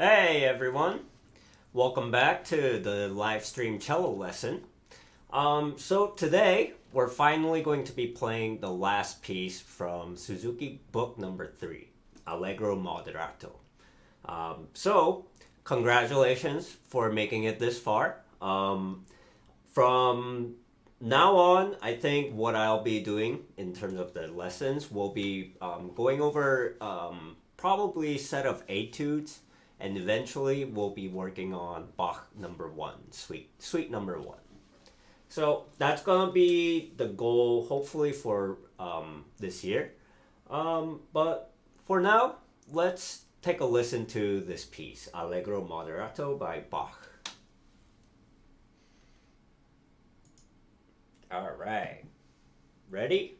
Hey everyone, welcome back to the live stream cello lesson. So today we're finally going to be playing the last piece from Suzuki book number 3, Allegro Moderato. So congratulations for making it this far. From now on, I think what I'll be doing in terms of the lessons will be going over probably a set of etudes, and eventually we'll be working on Bach number 1, suite number 1. So that's gonna be the goal, hopefully for this year. But for now, let's take a listen to this piece, Allegro Moderato by Bach. All right, ready?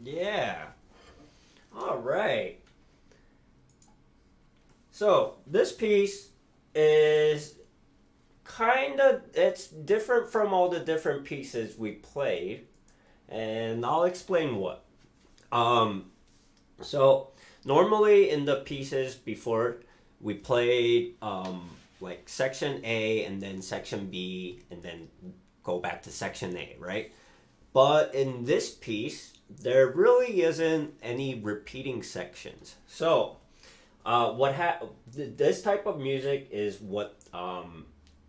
Yeah. All right. So this piece is it's different from all the different pieces we played, and I'll explain what. So normally in the pieces before, we played like section A and then section B and then go back to section A, right? But in this piece, there really isn't any repeating sections. So this type of music is what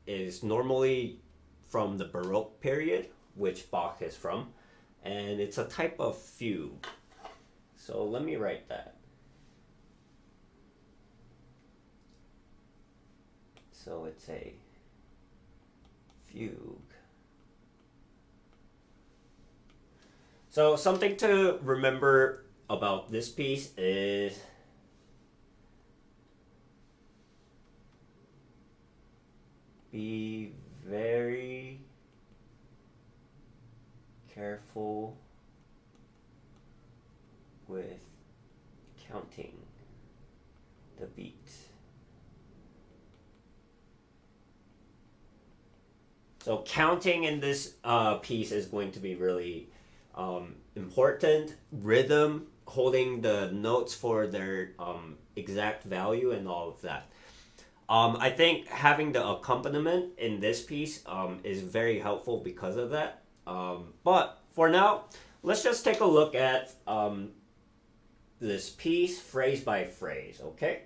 is normally from the Baroque period, which Bach is from, and it's a type of fugue. So let me write that. So it's a fugue. So something to remember about this piece is be very careful with counting the beats. So counting in this piece is going to be really important. Rhythm, holding the notes for their exact value and all of that. I think having the accompaniment in this piece is very helpful because of that. But for now, let's just take a look at this piece phrase by phrase, okay?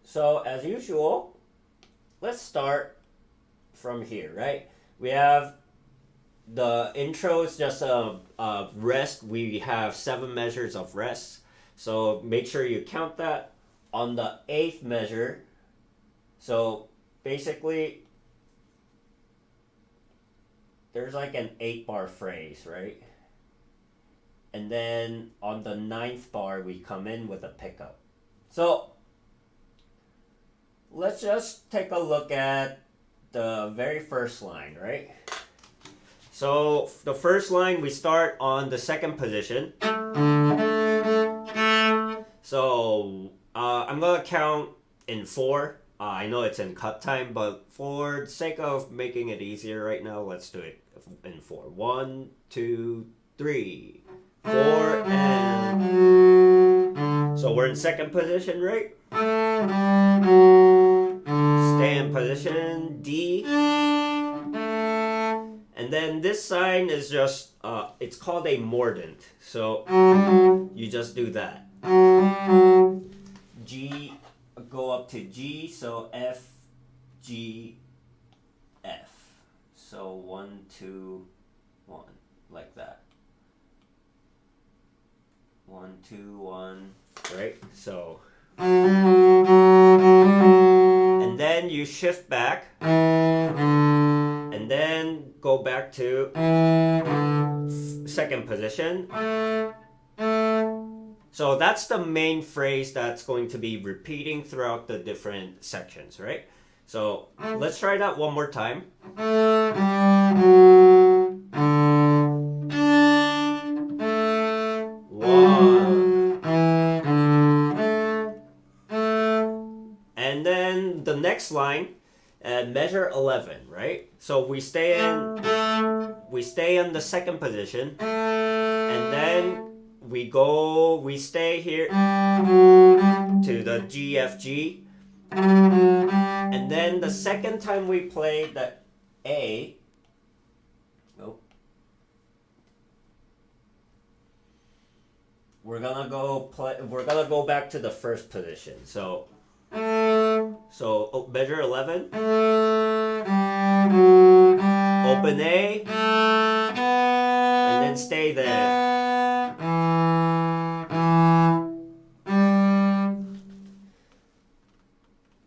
So as usual, let's start from here, right? We have the intro is just a rest. We have 7 measures of rest. So make sure you count that. On the 8th measure, so basically there's like an 8-bar phrase, right? And then on the 9th bar, we come in with a pickup. So let's just take a look at the very first line, right? So the first line, we start on the 2nd position. So I'm gonna count in 4. I know it's in cut time, but for the sake of making it easier right now, let's do it in 4. 1, 2, 3, 4, and so we're in 2nd position, right? Stay in position D, and then this sign is just it's called a mordant. So you just do that. G, go up to G, so F, G, F. So 1, 2, 1, like that. 1, 2, 1, right? So, and then you shift back, and then go back to 2nd position. So that's the main phrase that's going to be repeating throughout the different sections, right? So let's try that one more time. One. And then the next line, measure 11, right? So we stay in the 2nd position, and then we stay here to the G, F, G. And then the 2nd time we play the A, we're gonna go back to the 1st position. So measure 11, open A, and then stay there.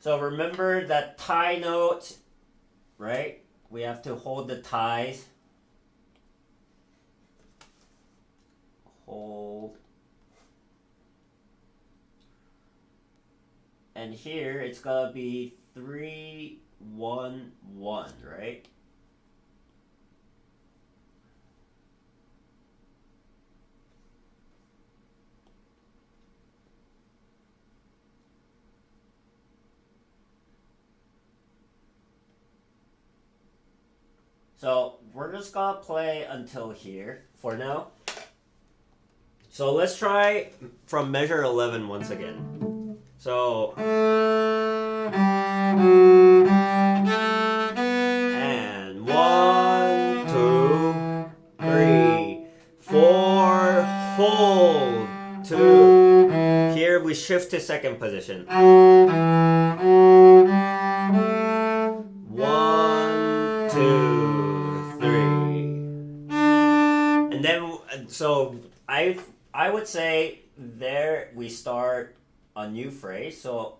So remember that tie note, right? We have to hold the ties. Hold. And here it's gonna be 3, 1, 1, right? So we're just gonna play until here for now. So let's try from measure 11 once again. So and 1, 2, 3, 4, hold 2. Here we shift to 2nd position. 1, 2, 3. And then so I would say there we start a new phrase. So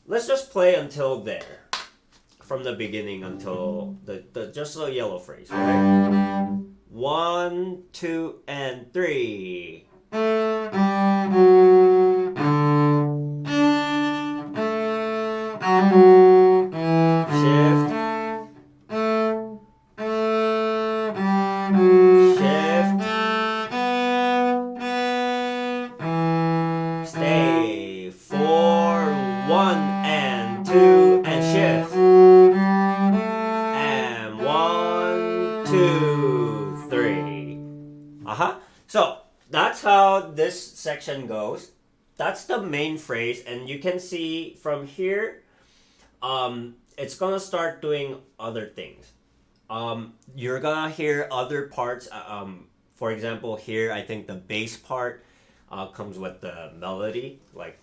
let's just play until there, from the beginning until the just the yellow phrase, right? 1, 2, and 3. Stay 4, 1, and 2, and shift. And 1, 2, 3. So that's how this section goes. That's the main phrase, and you can see from here, it's gonna start doing other things. You're gonna hear other parts. For example, here I think the bass part comes with the melody, like,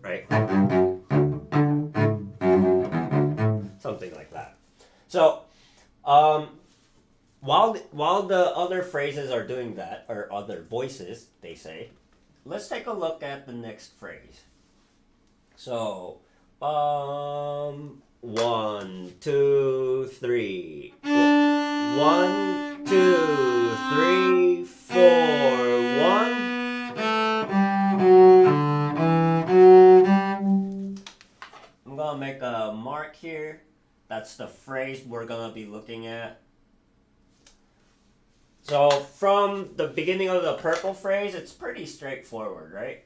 right? while the other phrases are doing that, or other voices, they say, let's take a look at the next phrase. So, 1, 2, 3. 1, 2, 3, 4, 1. I'm gonna make a mark here. That's the phrase we're gonna be looking at. So from the beginning of the purple phrase, it's pretty straightforward, right?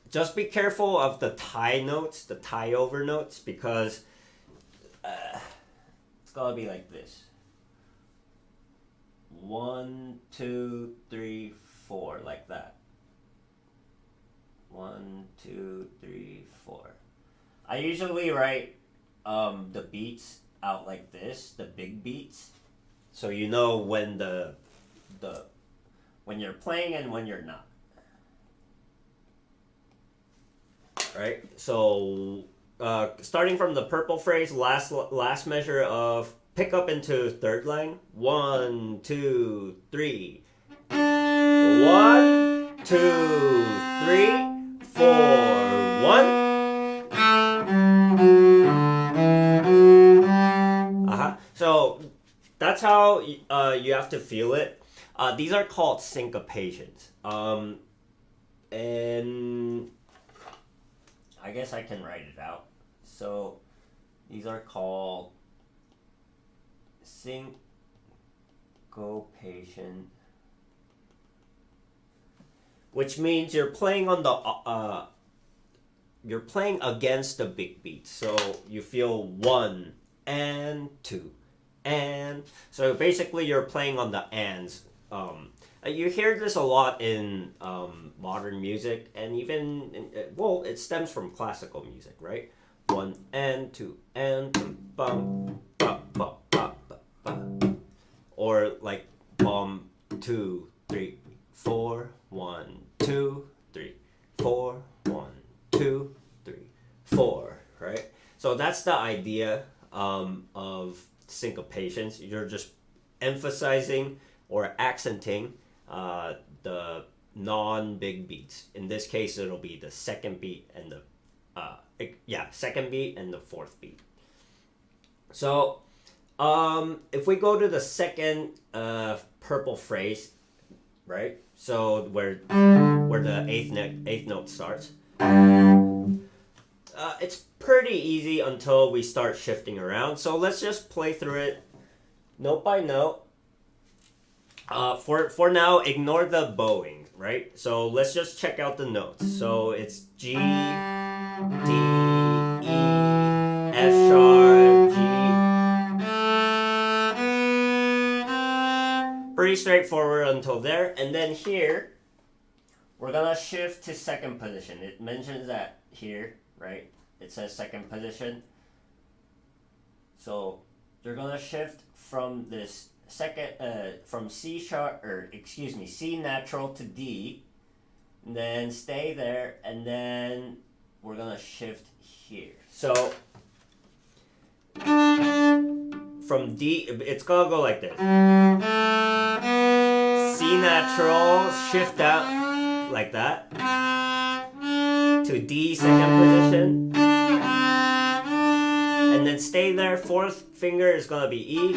Just be careful of the tie notes, the tie over notes, because it's gonna be like this. 1, 2, 3, 4, like that. 1, 2, 3, 4. I usually write the beats out like this, the big beats, so you know when when you're playing and when you're not. Right? So starting from the purple phrase, last measure of pick up into third line. 1, 2, 3. 1, 2, 3, 4, 1. So that's how you have to feel it. These are called syncopations. And I guess I can write it out. So these are called syncopation, which means you're playing on the you're playing against the big beat. So you feel 1 and 2 and so basically you're playing on the ands. You hear this a lot in modern music, and even well, it stems from classical music, right? 1 and 2 and bum ba ba ba ba ba, or like 2 3 4 1 2 3 4 1 2 3 4, right? So that's the idea of syncopations. You're just emphasizing or accenting the non-big beats. In this case, it'll be the second beat and the second beat and the fourth beat. So if we go to the second purple phrase, right? So where the eighth note starts. It's pretty easy until we start shifting around. So let's just play through it note by note. For now, ignore the bowing, right? So let's just check out the notes. So it's G, D, E, F sharp, G. Pretty straightforward until there. And then here, we're gonna shift to second position. It mentions that here, right? It says second position. So you're gonna shift from this from C natural to D, and then stay there, and then we're gonna shift here. So from D, it's gonna go like this. C natural, shift out like that to D second position, and then stay there. Fourth finger is gonna be E.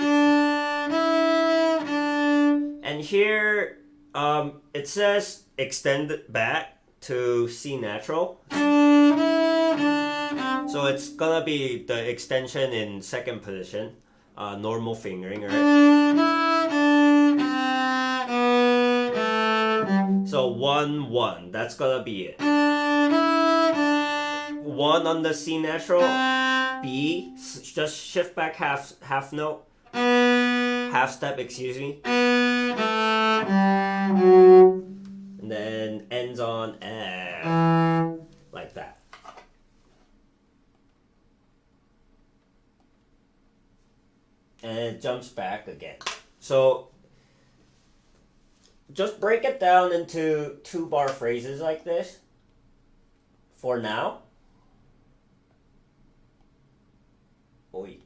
And here, it says extend back to C natural. So it's gonna be the extension in second position, normal fingering, right? So 1 1, that's gonna be it. 1 on the C natural, B, just shift back half note, half step, excuse me. And then ends on F, like that. And it jumps back again. So just break it down into 2-bar phrases like this for now. Oi.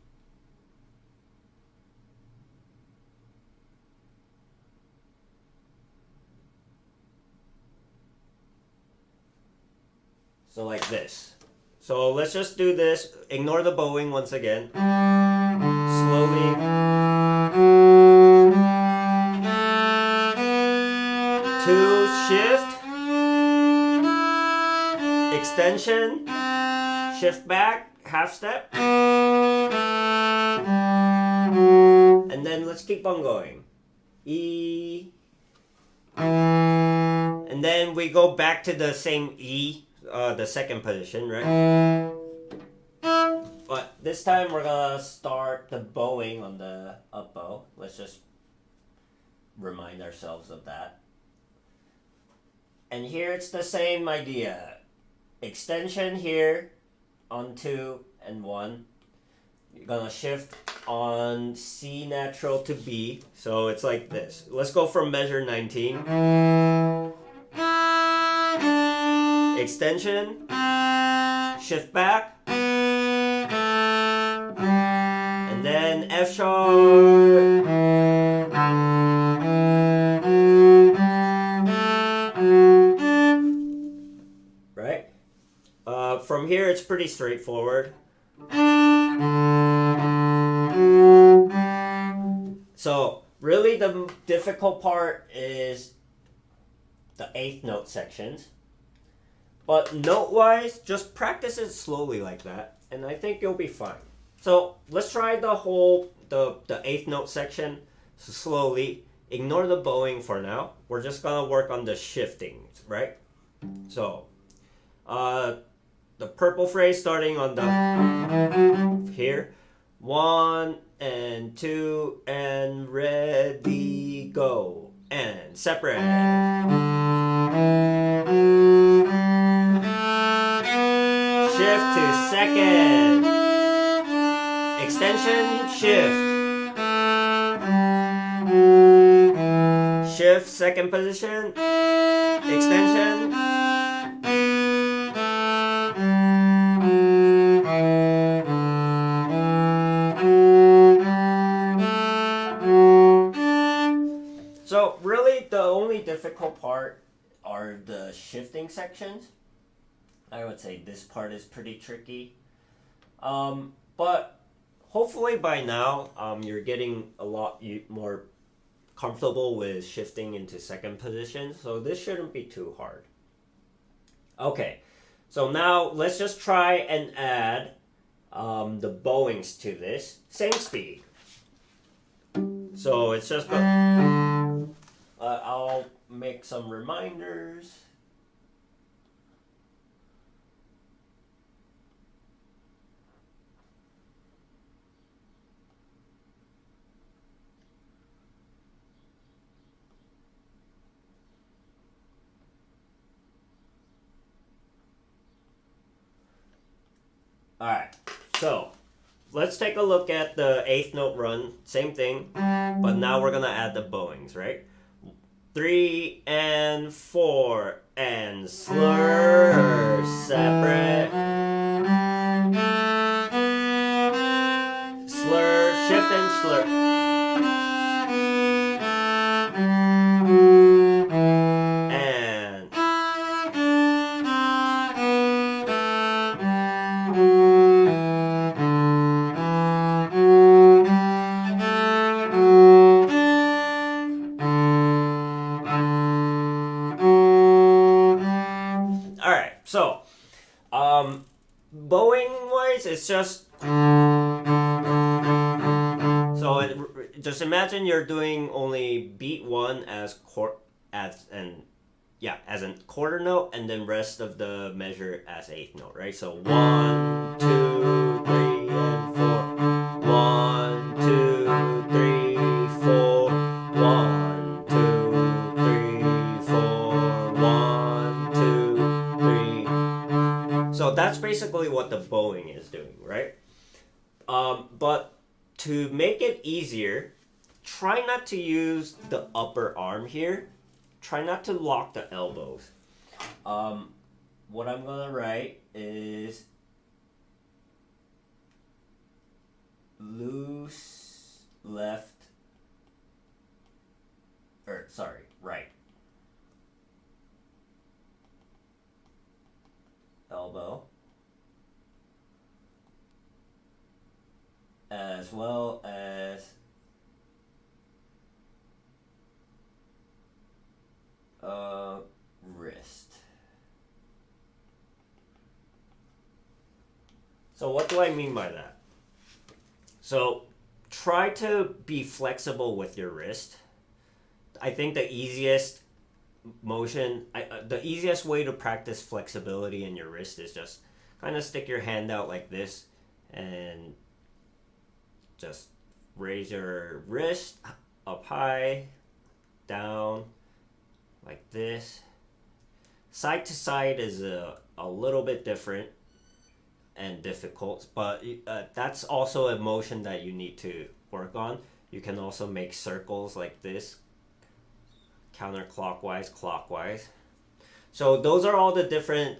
So like this. So let's just do this. Ignore the bowing once again. Slowly. Two, shift. Extension. Shift back, half step. And then let's keep on going. E. And then we go back to the same E, the second position, right? But this time we're gonna start the bowing on the up bow. Let's just remind ourselves of that. And here it's the same idea. Extension here on 2 and 1. You're gonna shift on C natural to B. So it's like this. Let's go from measure 19. Extension. Shift back. And then F sharp. Right? From here it's pretty straightforward. So really the difficult part is the 8th note sections. But note-wise, just practice it slowly like that, and I think you'll be fine. So let's try the 8th note section slowly. Ignore the bowing for now. We're just gonna work on the shifting, right? So the purple phrase starting on the here. 1 and 2 and ready, go. And separate. Shift to second. Extension, shift. Shift, second position. Extension. So really the only difficult part are the shifting sections. I would say this part is pretty tricky. But hopefully by now you're getting a lot more comfortable with shifting into second position. So this shouldn't be too hard. Okay, so now let's just try and add the bowings to this. Same speed. So it's just I'll make some reminders. Alright, so let's take a look at the 8th note run. Same thing, but now we're gonna add the bowings, right? 3 and 4 and slur, separate. Slur, shift and slur. And alright, so bowing wise it's just just imagine you're doing only beat 1 as a quarter note, and then rest of the measure as 8th note, right? So 1, 2, 3, and 4. 1, 2, 3, 4. 1, 2, 3, 4. 1, 2, 3. So that's basically what the bowing is doing, right? But to make it easier, try not to use the upper arm here. Try not to lock the elbows. What I'm gonna write is loose left, right elbow. as well as wrist. So what do I mean by that? So try to be flexible with your wrist. I think the easiest the easiest way to practice flexibility in your wrist is just kind of stick your hand out like this and just raise your wrist up high, down, like this. Side to side is a little bit different and difficult, but that's also a motion that you need to work on. You can also make circles like this, counterclockwise, clockwise. So those are all the different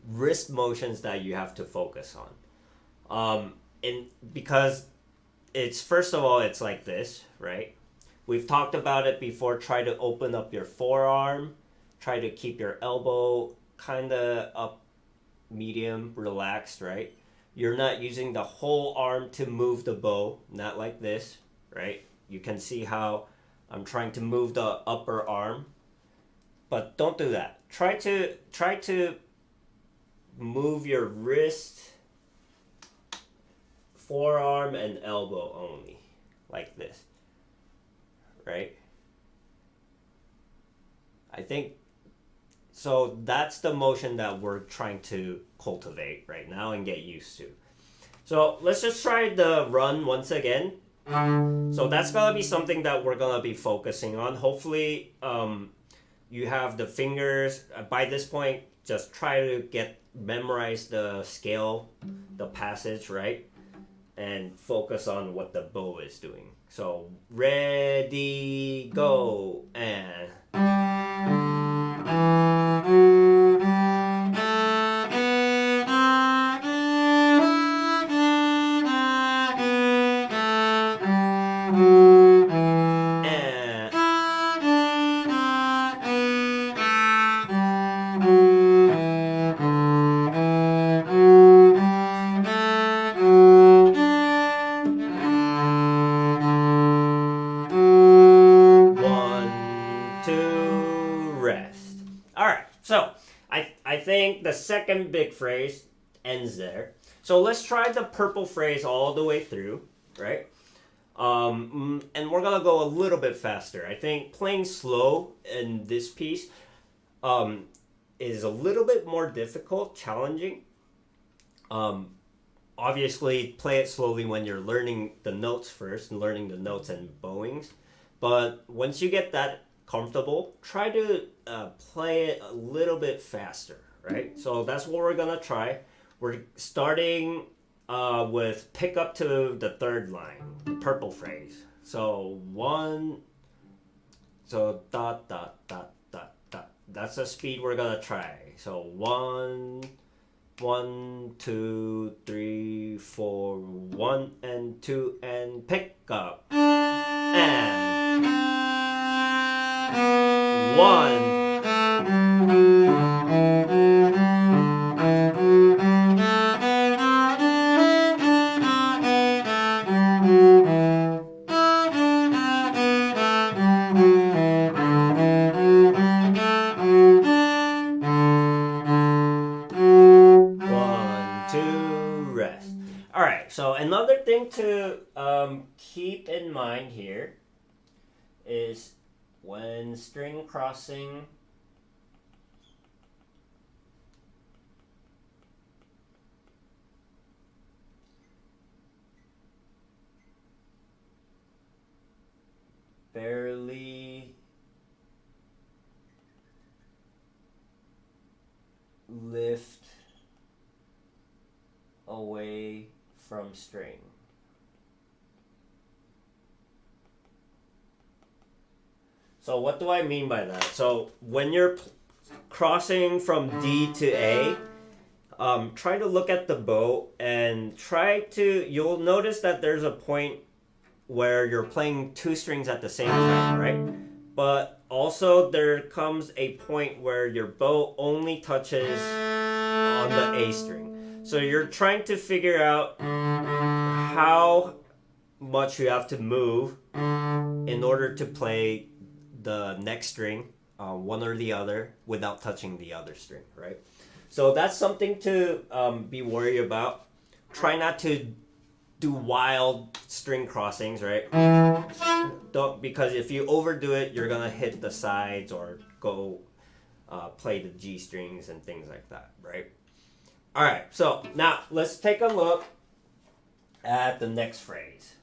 wrist motions that you have to focus on. And because it's, first of all, it's like this, right? We've talked about it before. Try to open up your forearm. Try to keep your elbow kind of up, medium, relaxed, right? You're not using the whole arm to move the bow, not like this, right? You can see how I'm trying to move the upper arm, but don't do that. Try to move your wrist, forearm, and elbow only, like this, right? I think, so that's the motion that we're trying to cultivate right now and get used to. So let's just try the run once again. So that's gonna be something that we're gonna be focusing on. Hopefully you have the fingers. By this point, just try to memorize the scale, the passage, right? And focus on what the bow is doing. So ready, go, and I think the second big phrase ends there. So let's try the purple phrase all the way through, right? And we're gonna go a little bit faster. I think playing slow in this piece is a little bit more difficult, challenging. Obviously, play it slowly when you're learning the notes first and learning the notes and bowings. But once you get that comfortable, try to play it a little bit faster, right? So that's what we're gonna try. We're starting with pick up to the third line, the purple phrase. So dot dot dot dot dot. That's the speed we're gonna try. So 1, 2, 3, 4, 1 and 2 and pick up and 1. So another thing to keep in mind here is when string crossing, barely lift away from string. So what do I mean by that? So when you're crossing from D to A, try to look at the bow and you'll notice that there's a point where you're playing 2 strings at the same time, right? But also there comes a point where your bow only touches on the A string. So you're trying to figure out how much you have to move in order to play the next string, one or the other, without touching the other string, right? So that's something to be worried about. Try not to do wild string crossings, right? Don't, because if you overdo it, you're gonna hit the sides or go play the G strings and things like that, right? All right, so now let's take a look at the next phrase.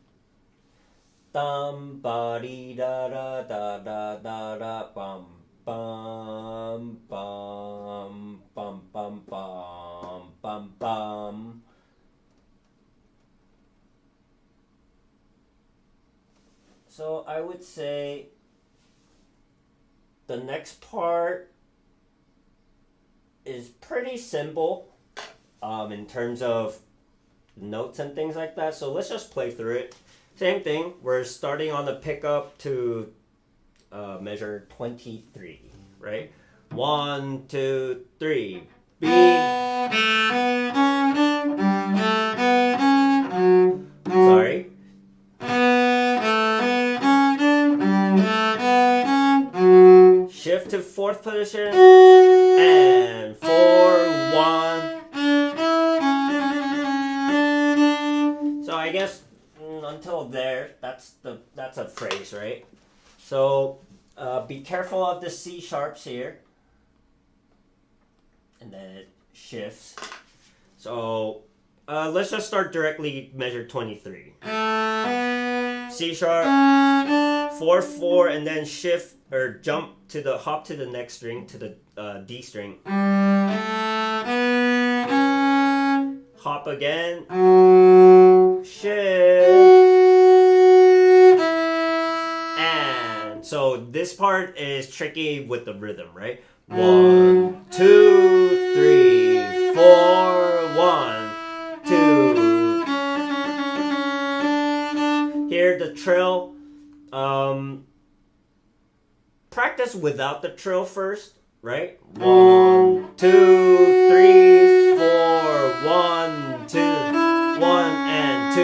Dum ba dee da da da da da da bum bum bum bum bum bum bum bum. So I would say the next part is pretty simple in terms of notes and things like that. So let's just play through it. Same thing. We're starting on the pickup to measure 23, right? 1, 2, 3. B. Sorry. Shift to fourth position and 4, 1. So I guess until there, that's a phrase, right? So be careful of the C sharps here, and then it shifts. So let's just start directly measure 23. C sharp, 4, 4, and then shift or jump to the hop to the next string, to the D string. Hop again, shift, and so this part is tricky with the rhythm, right? 1, 2, 3, 4, 1, 2. Here the trill. Practice without the trill first, right? 1, 2, 3, 4, 1, 2, 1 and 2,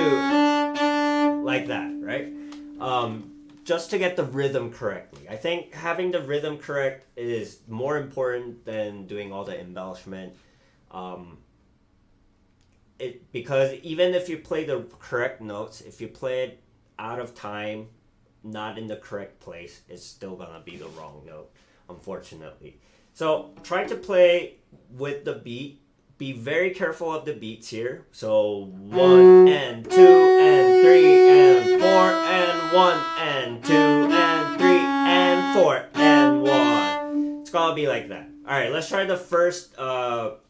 like that, right? Just to get the rhythm correctly. I think having the rhythm correct is more important than doing all the embellishment. Because even if you play the correct notes, if you play it out of time, not in the correct place, it's still gonna be the wrong note, unfortunately. So try to play with the beat. Be very careful of the beats here. So 1 and 2 and 3 and 4 and 1 and 2 and 3 and 4 and 1. It's gonna be like that. All right, let's try the first from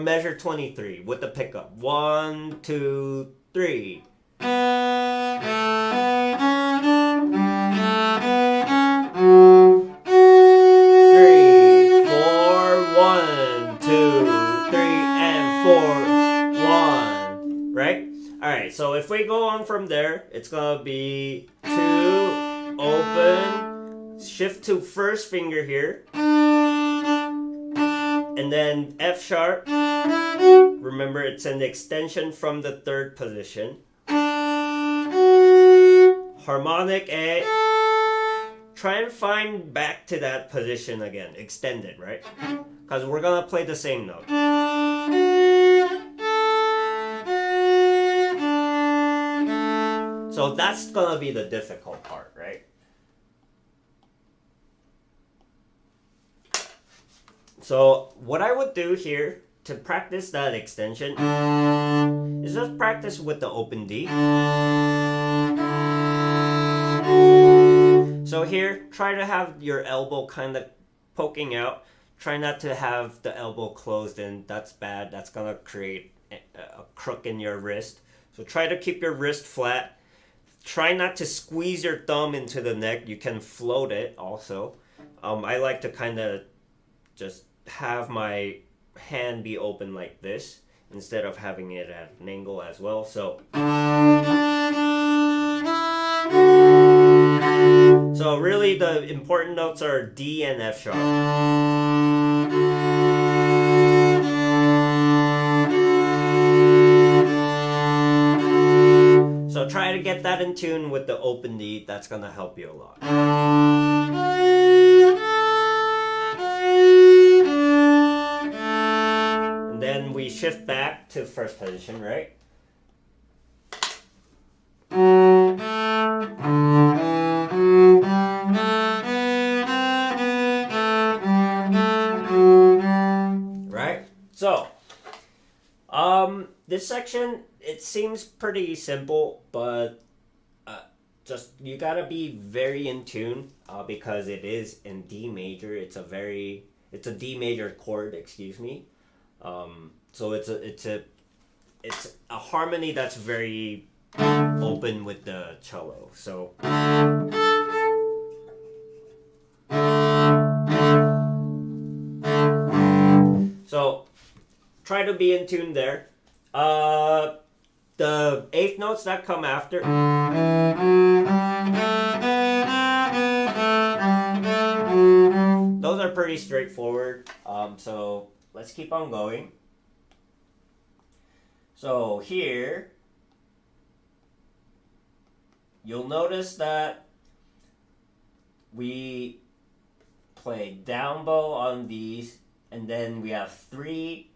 measure 23 with the pickup. 1, 2, 3. 4, 1, 2, 3 and 4, 1. Right? Alright, so if we go on from there, it's gonna be 2, open, shift to first finger here, and then F sharp. Remember, it's an extension from the third position. Harmonic A. Try and find back to that position again. Extend it, right? Because we're going to play the same note. So that's going to be the difficult part, right? So what I would do here to practice that extension is just practice with the open D. So here, try to have your elbow kind of poking out. Try not to have the elbow closed in. That's bad. That's going to create a crook in your wrist. So try to keep your wrist flat. Try not to squeeze your thumb into the neck. You can float it also. I like to kind of just have my hand be open like this instead of having it at an angle as well. So really the important notes are D and F sharp. So try to get that in tune with the open D. That's gonna help you a lot. And then we shift back to first position, right? Right? So, this section, it seems pretty simple, but just you gotta be very in tune because it is in D major. It's a D major chord, excuse me. So it's a harmony that's very open with the cello. So try to be in tune there. The eighth notes that come after, those are pretty straightforward. So let's keep on going. So here, you'll notice that we play down bow on these, and then we have three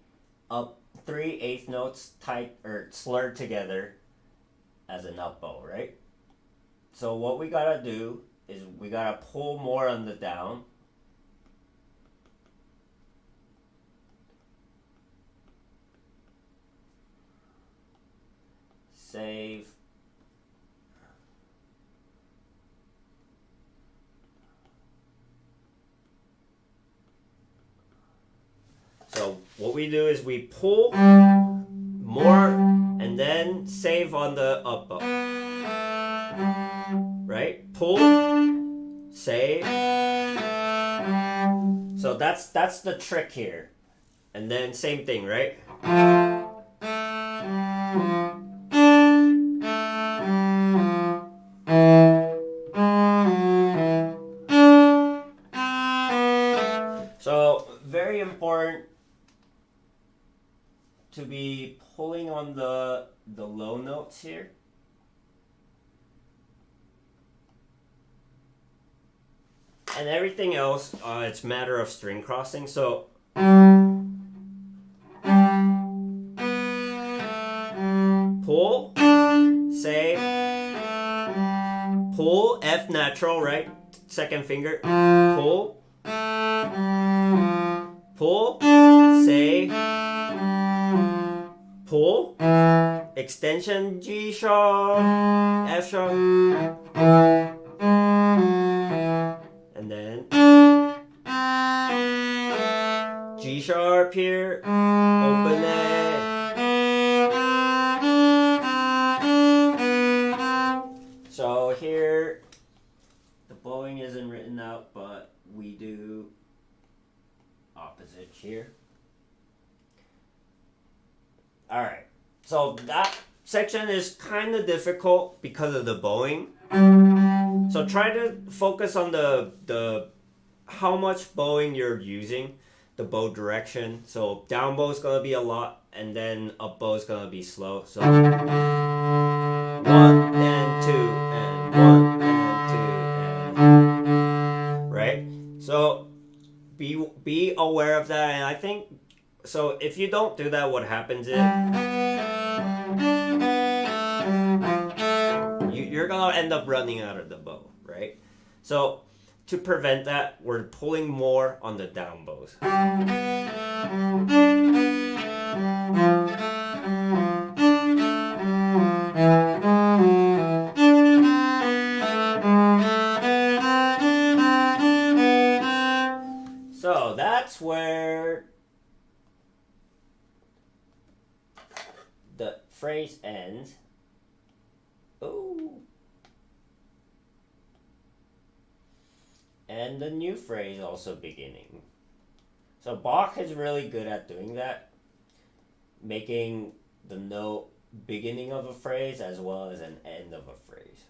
eighth notes tight or slurred together as an up bow, right? So what we gotta do is we gotta pull more on the down. Save. So what we do is we pull more and then save on the up bow. Right? Pull, save. So that's the trick here. And then same thing, right? So very important to be pulling on the low notes here. And everything else, it's a matter of string crossing. So pull, say, pull, F natural, right? Second finger, pull, pull, say, pull, extension G sharp, F sharp, and then G sharp here, open A. So here, the bowing isn't written out, but we do opposite here. Alright, so that section is kind of difficult because of the bowing. So try to focus on the how much bowing you're using, the bow direction. So down bow is going to be a lot, and then up bow is going to be slow. So 1 and 2 and 1 and 2 and right? So be aware of that, and I think so if you don't do that, what happens is you're gonna end up running out of the bow, right? So to prevent that, we're pulling more on the down bows. So that's where the phrase ends. Ooh. And the new phrase also beginning. So Bach is really good at doing that, making the note beginning of a phrase as well as an end of a phrase.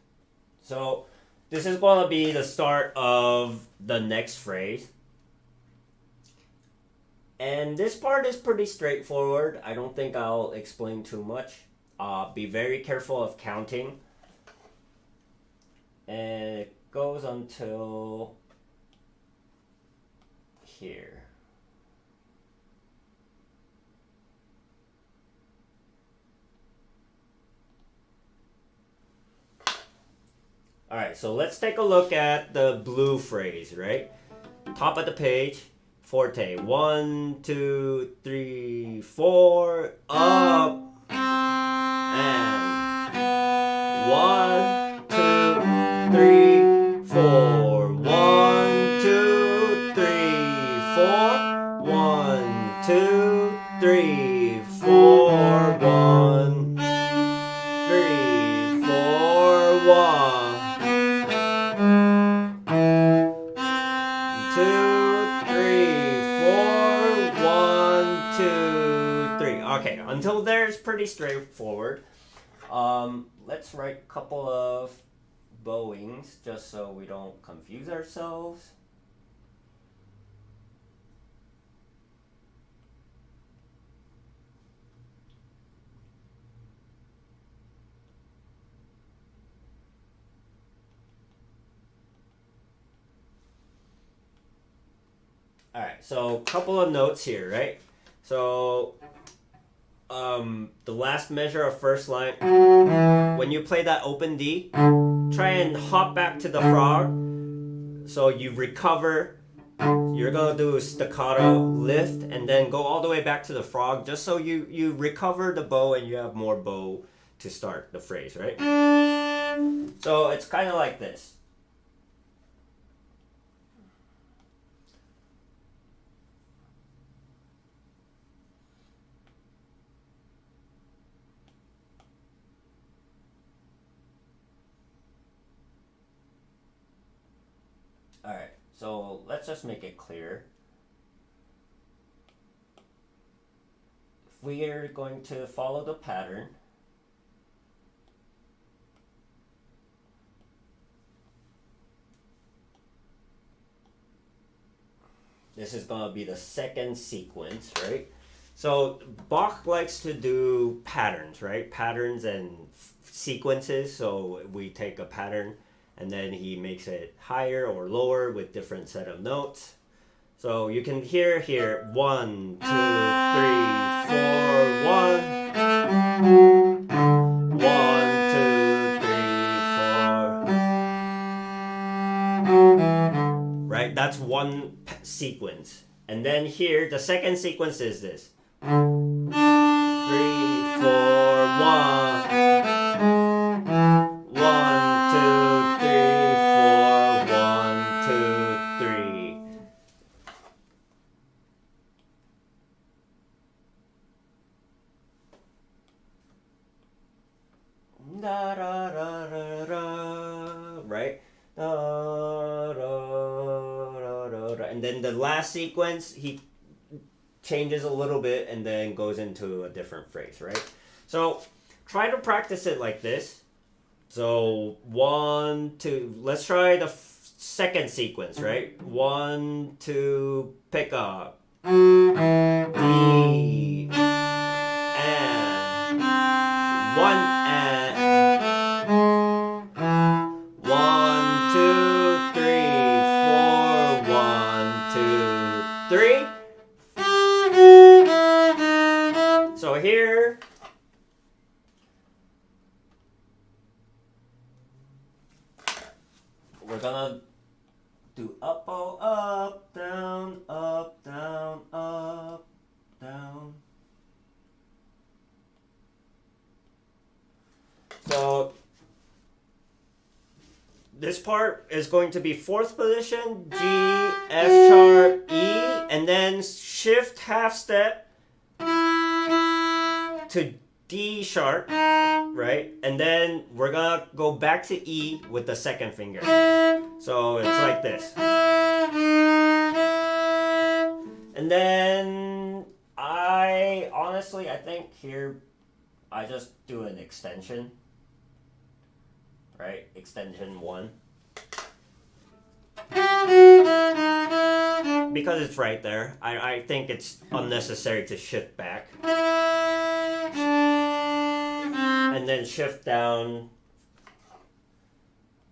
So this is going to be the start of the next phrase. And this part is pretty straightforward. I don't think I'll explain too much. Be very careful of counting. and it goes until here. All right, so let's take a look at the blue phrase, right? Top of the page, forte. 1, 2, 3, 4, up, and 1, 2, 3, 4. 1, 2, 3, 4. 1, 2, 3, 4. 1, 3, 4, 1. 2, 3, 4, 1, 2, 3. Okay, until there it's pretty straightforward. Let's write a couple of bowings just so we don't confuse ourselves. All right, so a couple of notes here, right? So, the last measure of first line, when you play that open D, try and hop back to the frog. So you recover, you're gonna do a staccato lift and then go all the way back to the frog just so you recover the bow and you have more bow to start the phrase, right? So it's kind of like this. Alright, so let's just make it clear. If we are going to follow the pattern, this is going to be the second sequence, right? So Bach likes to do patterns, right? Patterns and sequences. So we take a pattern and then he makes it higher or lower with different set of notes. So you can hear here 1, 2, 3, 4, 1. 1, 2, 3, 4. Right? That's one sequence. And then here, the second sequence is this. 3, 4, 1. 1, 2, 3, 4, 1, 2, 3. Da, da, da, da, da, right? Da, da, da, da, da. And then the last sequence, he changes a little bit and then goes into a different phrase, right? So try to practice it like this. So 1, 2, let's try the second sequence, right? 1, 2, pick up. D, and 1, and 1, 2, 3, 4, 1, 2, 3. So here, we're gonna do up, oh, up, down, up, down, up, down. So this part is going to be fourth position, G, F sharp, E, and then shift half step to D sharp, right? And then we're gonna go back to E with the second finger. So it's like this. And then I think here I just do an extension, right? Extension 1. Because it's right there, I think it's unnecessary to shift back. And then shift down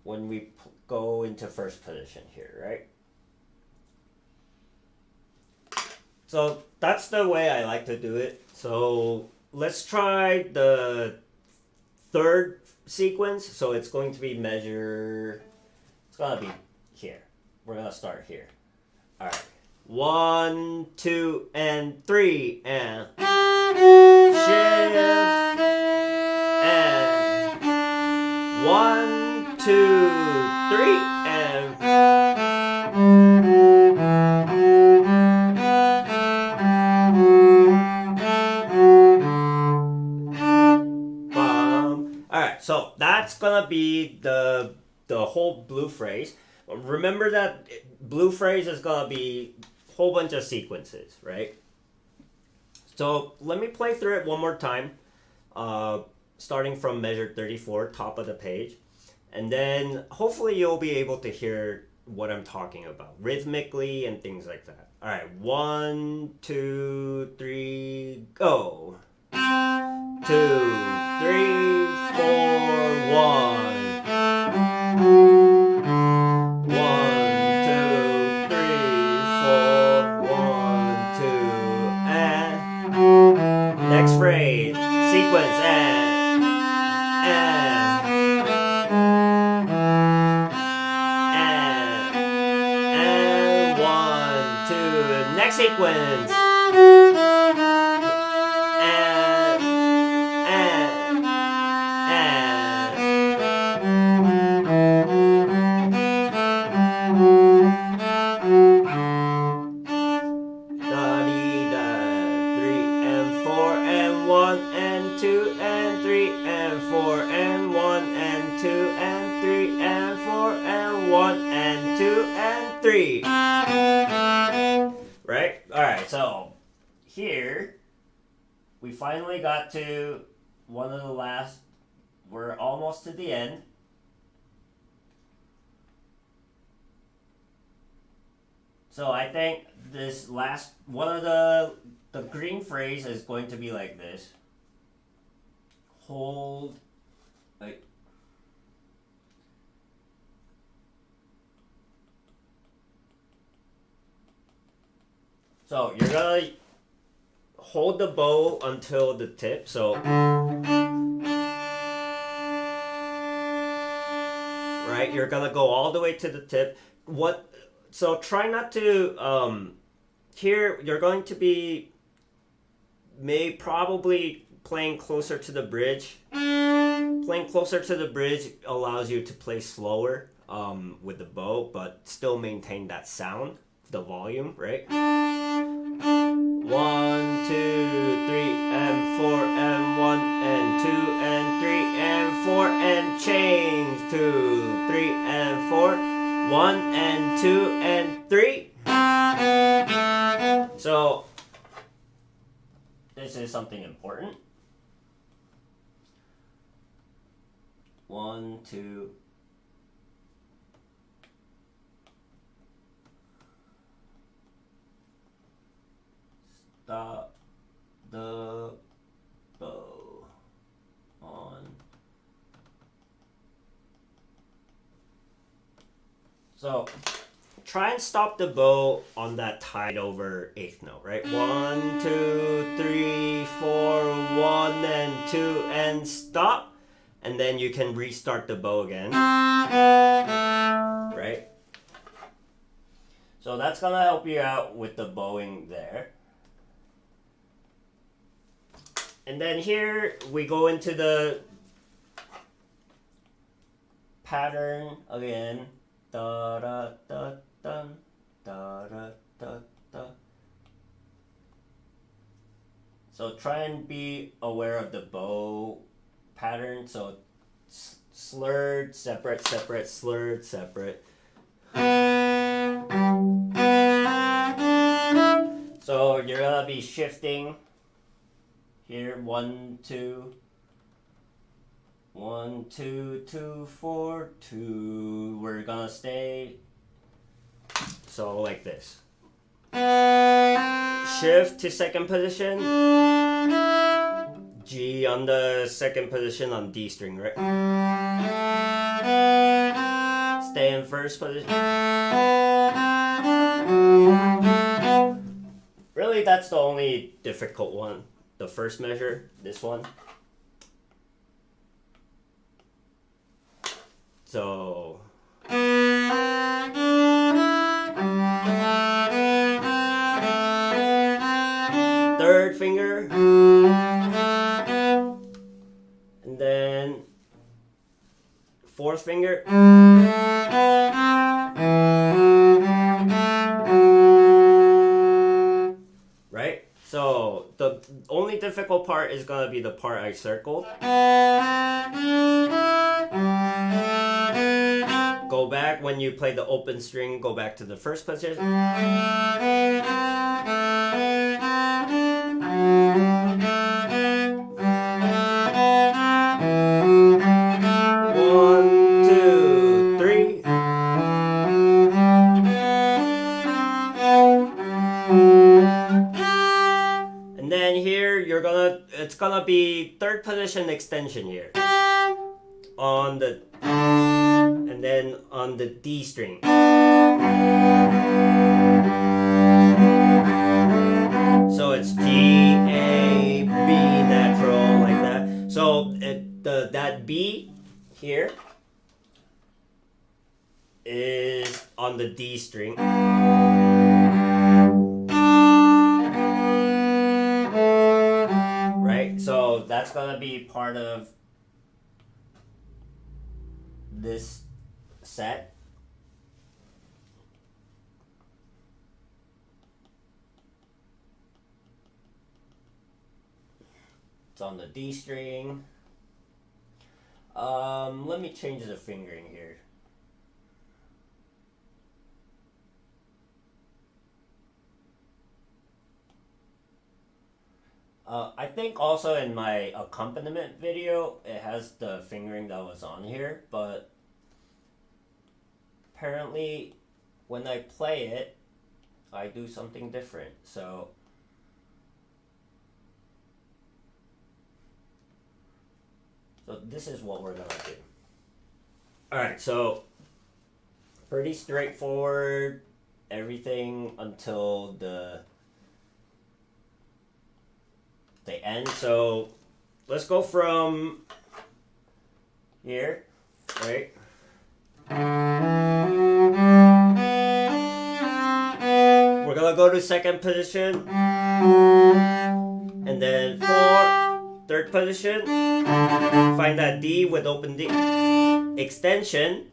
when we go into first position here, right? So that's the way I like to do it. So let's try the third sequence. So it's going to be measure, it's gonna be here. We're gonna start here. All right. 1, 2, and 3, and shift, and 1, 2, 3, and bum. All right, so that's gonna be the whole blue phrase. Remember that blue phrase is gonna be whole bunch of sequences, right? So let me play through it one more time, starting from measure 34, top of the page, and then hopefully you'll be able to hear what I'm talking about rhythmically and things like that. All right, 1, 2, 3, go. 2, 3, 4, 1. 1, 2, 3, 4, 1, 2, and next phrase, sequence, and 1, 2, next sequence, right? All right, so here we finally got to one of the last, we're almost to the end. So I think this last, one of the green phrase is going to be like this. Hold, like, so you're gonna hold the bow until the tip, so right, you're gonna go all the way to the tip. So try not to, here you're going to be probably playing closer to the bridge. Playing closer to the bridge allows you to play slower with the bow, but still maintain that sound, the volume, right? 1, 2, 3, and 4, and 1, and 2, and 3, and 4, and change. 2, 3, and 4, 1, and 2, and 3. So, this is something important. 1, 2. Stop the bow on. So try and stop the bow on that tied over eighth note, right? 1, 2, 3, 4, 1, and 2, and stop. And then you can restart the bow again, right? So that's gonna help you out with the bowing there. And then here we go into the pattern again. Da da da da da da da da. So try and be aware of the bow pattern. So slurred, separate, separate, slurred, separate. So you're gonna be shifting here. 1, 2, 1, 2, 2, 4, 2. We're gonna stay. So like this. Shift to second position. G on the second position on D string, right? stay in first position. Really, that's the only difficult one. The first measure, this one. So third finger, and then fourth finger, right? So the only difficult part is gonna be the part I circled. Go back when you play the open string, go back to the first position. 1, 2, 3. And then here it's gonna be third position extension here. On the and then on the D string. So it's G, A, B natural like that. So that B here is on the D string. Right? So that's gonna be part of this set. It's on the D string. Let me change the fingering here. I think also in my accompaniment video, it has the fingering that was on here, but apparently when I play it, I do something different. So this is what we're gonna do. Alright, so pretty straightforward, everything until the end. So let's go from here, right? We're gonna go to second position, and then 4, third position, find that D with open D, extension,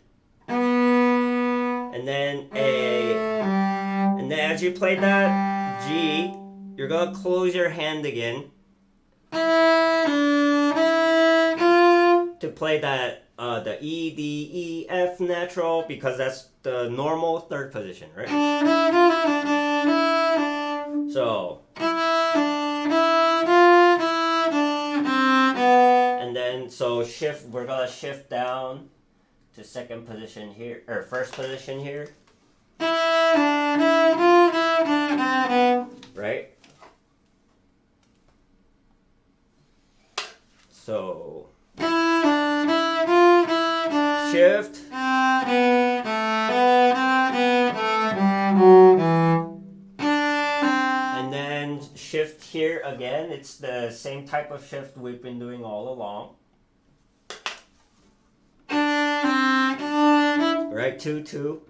and then A, and then as you play that G, you're gonna close your hand again to play that the E, D, E, F natural, because that's the normal third position, right? So, and then so shift, we're gonna shift down to second position here, or first position here, right? So shift, and then shift here again. It's the same type of shift we've been doing all along. Right, 2, 2.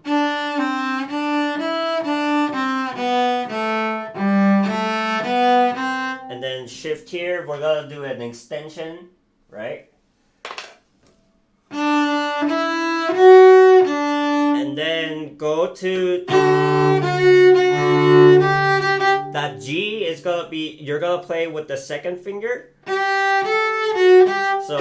And then shift here, we're gonna do an extension, right? And then go to that G is gonna be, you're gonna play with the second finger. So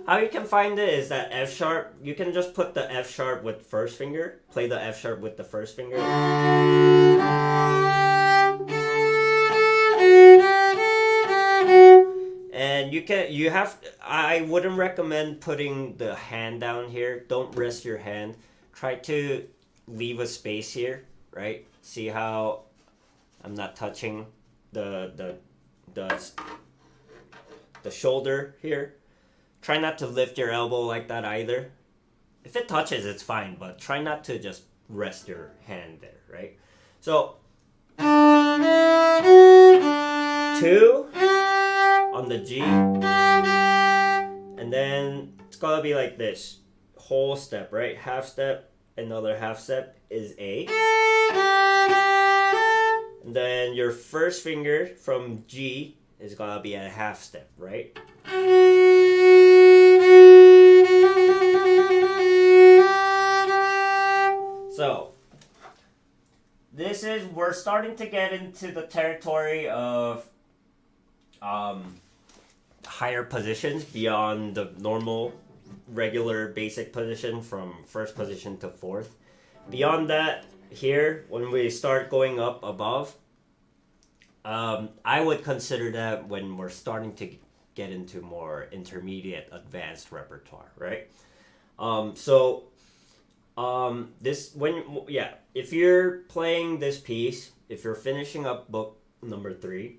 how you can find it is that F sharp, you can just put the F sharp with first finger, play the F sharp with the first finger. And I wouldn't recommend putting the hand down here. Don't rest your hand. Try to leave a space here, right? See how I'm not touching the shoulder here. Try not to lift your elbow like that either. If it touches, it's fine, but try not to just rest your hand there, right? So 2 on the G, and then it's gonna be like this whole step, right? Half step, another half step is A. And then your first finger from G is gonna be a half step, right? So we're starting to get into the territory of higher positions beyond the normal, regular, basic position from first position to fourth. Beyond that, here, when we start going up above, I would consider that when we're starting to get into more intermediate, advanced repertoire, right? If you're playing this piece, if you're finishing up book number 3,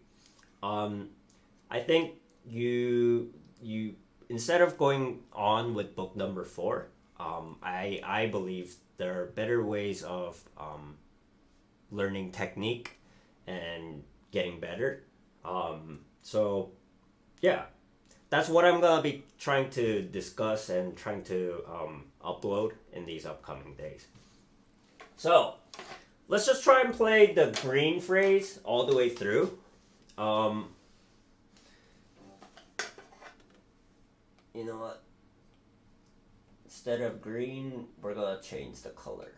I think you instead of going on with book number 4, I believe there are better ways of learning technique and getting better. That's what I'm gonna be trying to discuss and trying to upload in these upcoming days. So let's just try and play the green phrase all the way through. You know what? Instead of green, we're gonna change the color.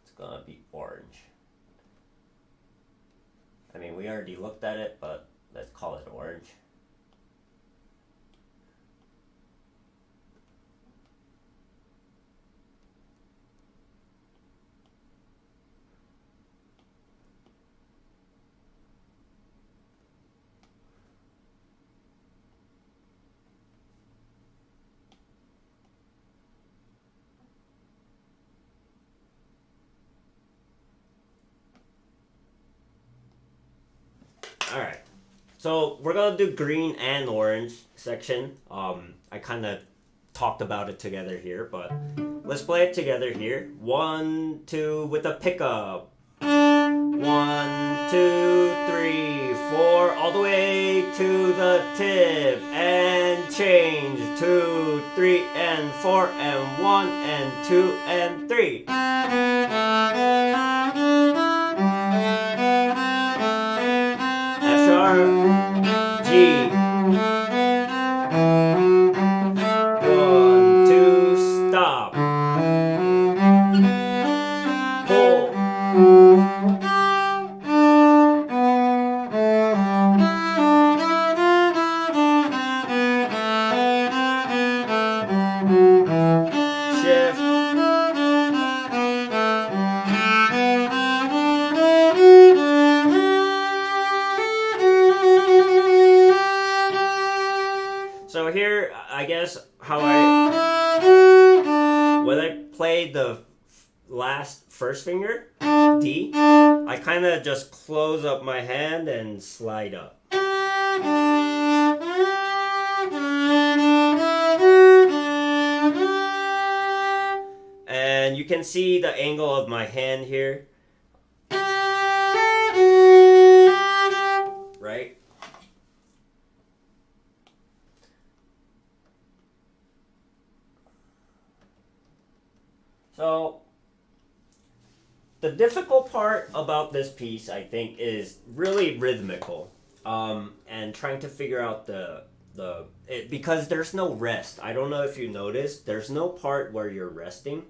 It's gonna be orange. I mean, we already looked at it, but let's call it orange. Alright, so we're gonna do green and orange section. I kind of talked about it together here, but let's play it together here. 1, 2 with a pickup. 1, 2, 3, 4, all the way to the tip, and change. 2, 3, and 4, and 1, and 2, and 3. G. 1, 2, stop. Pull. Shift. So here, I guess when I play the first finger, D, I kind of just close up my hand and slide up. And you can see the angle of my hand here. Right? So, the difficult part about this piece, I think, is really rhythmical, and trying to figure out because there's no rest. I don't know if you noticed, there's no part where you're resting.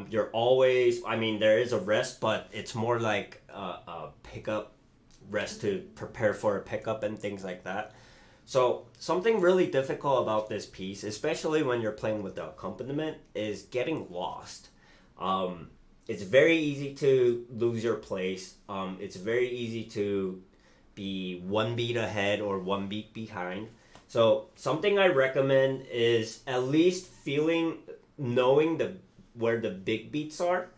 You're always, there is a rest, but it's more like a pickup, rest to prepare for a pickup and things like that. So something really difficult about this piece, especially when you're playing with the accompaniment, is getting lost. It's very easy to lose your place. It's very easy to be one beat ahead or one beat behind. So something I recommend is at least knowing where the big beats are,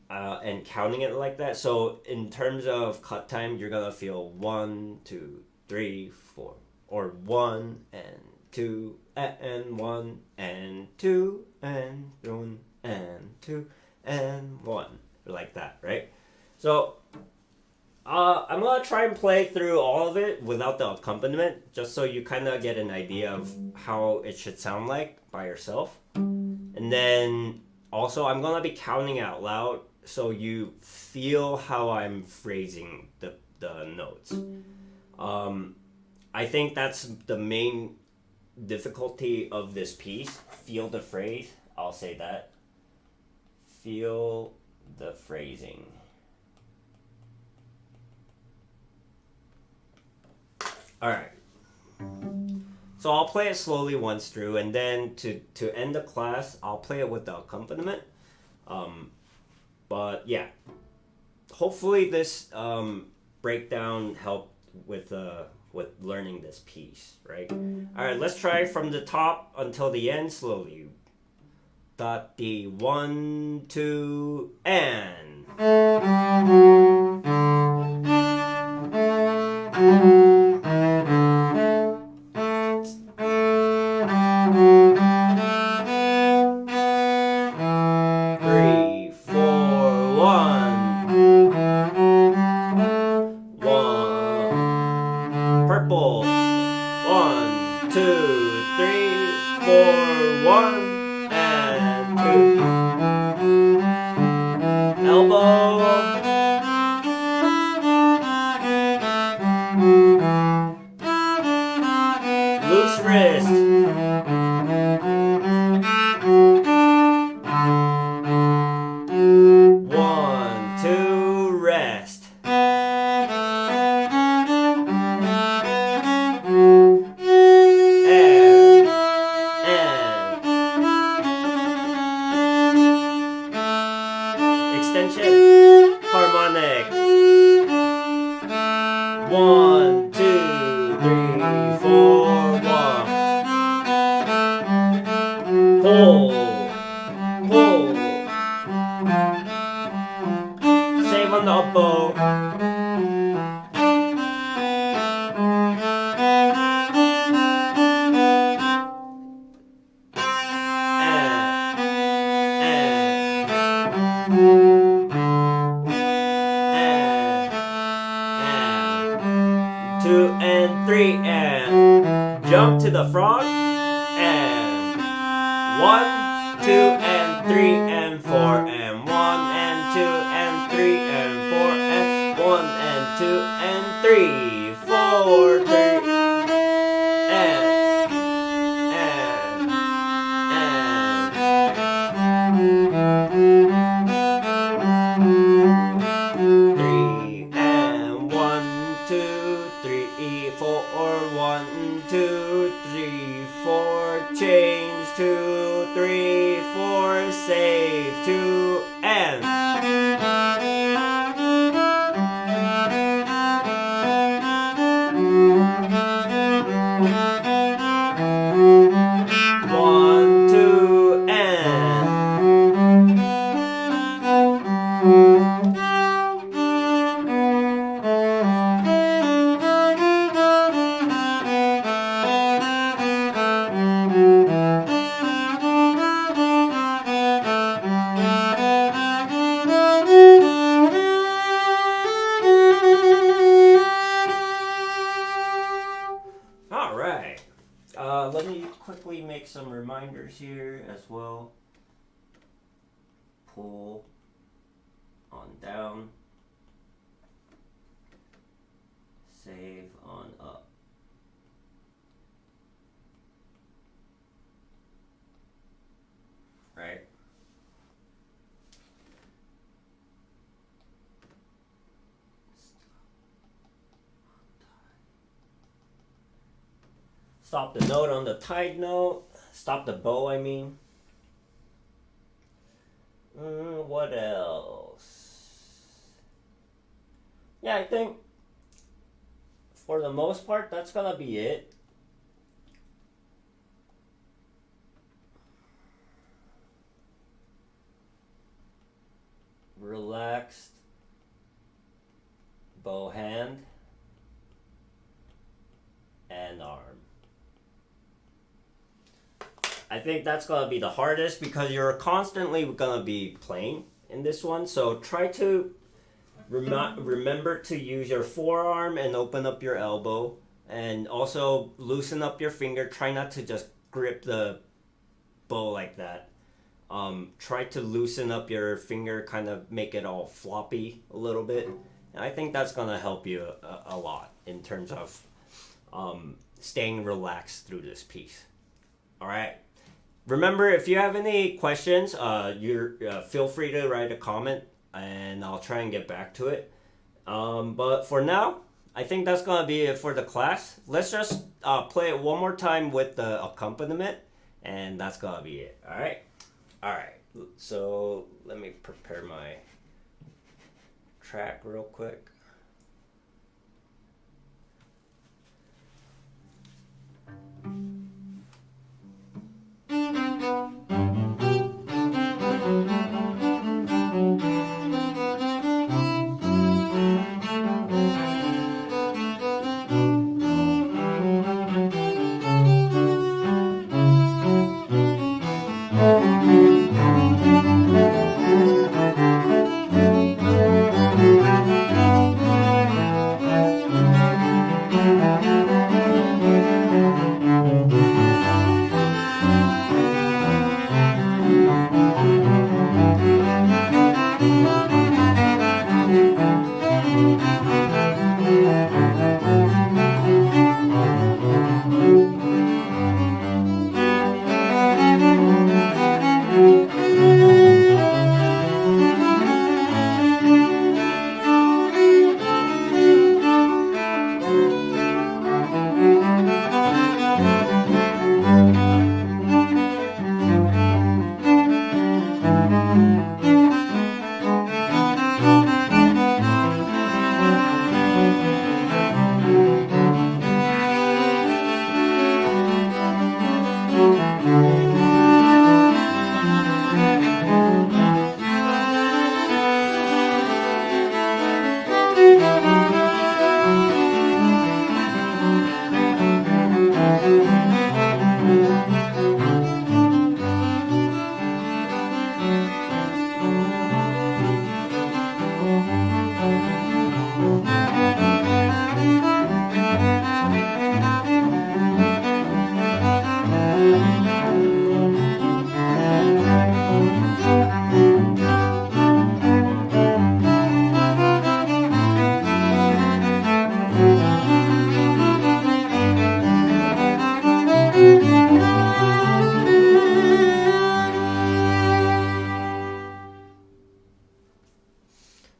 and counting it like that. So in terms of cut time, you're gonna feel 1, 2, 3, 4. Or 1 and 2 and 1 and 2 and 1 and 2 and 1, like that, right? So I'm gonna try and play through all of it without the accompaniment, just so you kind of get an idea of how it should sound like by yourself. And then also I'm gonna be counting out loud so you feel how I'm phrasing the notes. I think that's the main difficulty of this piece. Feel the phrase. I'll say that. Feel the phrasing. Alright. So I'll play it slowly once through, and then to end the class, I'll play it with the accompaniment. But yeah. Hopefully this breakdown helped with learning this piece, right? Alright, let's try from the top until the end slowly. Got the 1, 2, and. 3, 4, 1. 1. Purple. 1, 2, 3, 4, 1. And 2. Elbow. Loose wrist. 1, 2, rest. Extension, harmonic. 1, 2, 3, 4, 1. Pull, pull. Save on the up bow. Two and 3 and jump to the frog and 1, 2 and 3 and 4 and 1 and 2 and 3 and 4 and 1 and 2 and 3, 4, 3 and 3 and 1, 2, 3, 4, 1, 2, 3, 4, change 2, 3, 4, save 2 and 1, 2 and Alright, let me quickly make some reminders here as well. Pull on down, save on up. Right? Stop the note on the tied note. Stop the bow, I mean. What else? Yeah, I think for the most part, that's gonna be it. Relaxed bow hand and arm. I think that's gonna be the hardest because you're constantly gonna be playing in this one. So try to remember to use your forearm and open up your elbow, and also loosen up your finger. Try not to just grip the bow like that. Try to loosen up your finger, kind of make it all floppy a little bit. And I think that's gonna help you a lot in terms of staying relaxed through this piece. All right. Remember, if you have any questions, feel free to write a comment, and I'll try and get back to it. But for now, I think that's gonna be it for the class. Let's just play it one more time with the accompaniment, and that's gonna be it. All right. All right. So let me prepare my track real quick.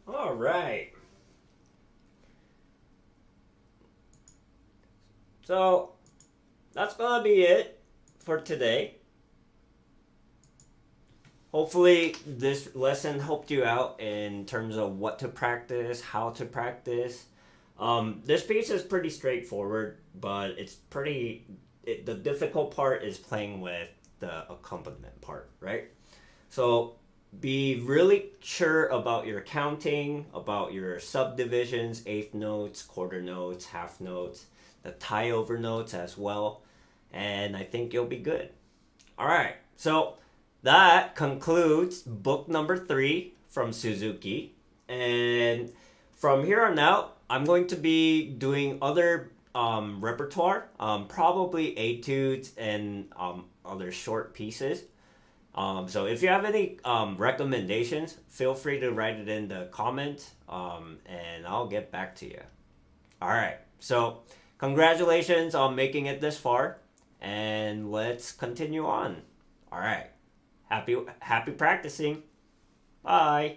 All right. So that's gonna be it for today. Hopefully this lesson helped you out in terms of what to practice, how to practice. This piece is pretty straightforward, but the difficult part is playing with the accompaniment part, right? So be really sure about your counting, about your subdivisions, eighth notes, quarter notes, half notes, the tie over notes as well, and I think you'll be good. All right, so that concludes book number 3 from Suzuki, and from here on out, I'm going to be doing other repertoire, probably etudes and other short pieces. So if you have any recommendations, feel free to write it in the comments, and I'll get back to you. All right, so congratulations on making it this far, and let's continue on. All right, happy practicing. Bye.